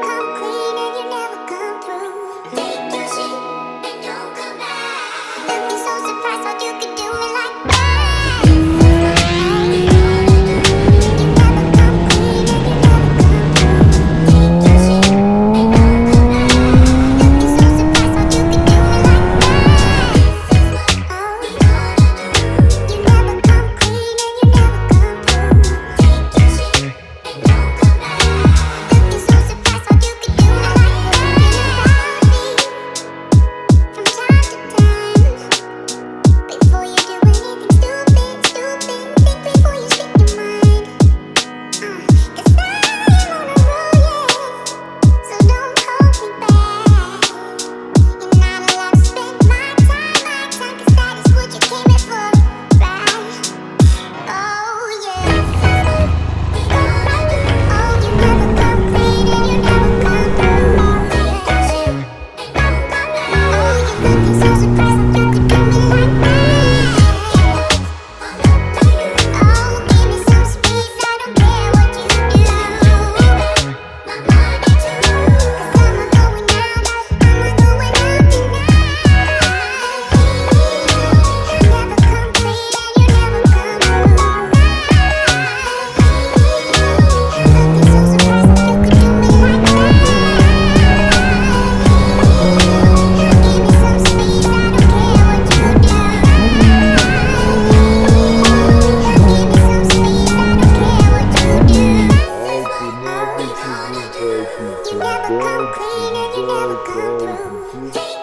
come clean and you never come through. Take your shit and don't come back. Looking so surprised how you could do me like that. You never come clean and you never come through. Take your shit and don't come back. Looking so surprised how you could do me like that. Oh, you never come clean and you never come through. Take your shit and don't come back. Looking so surprised how you could do me like that. From time to time, before you do anything stupid, think before you speak your mind. 'Cause I am on a roll, yeah. So don't hold me back. You're not allowed to spend my time, 'cause that is what you came here for, right? Oh yeah. Oh, you never come clean and you never come through. Oh, you're looking so surprised how you could do me like that. Oh, give me some space, I don't care what you do. My money too, 'cause I'ma going out tonight. You never come clean and you never come through. Looking so surprised how you could do me like that. Give me some space, I don't care what you do. Give me some space, I don't care what you do. You never come clean and you never come through.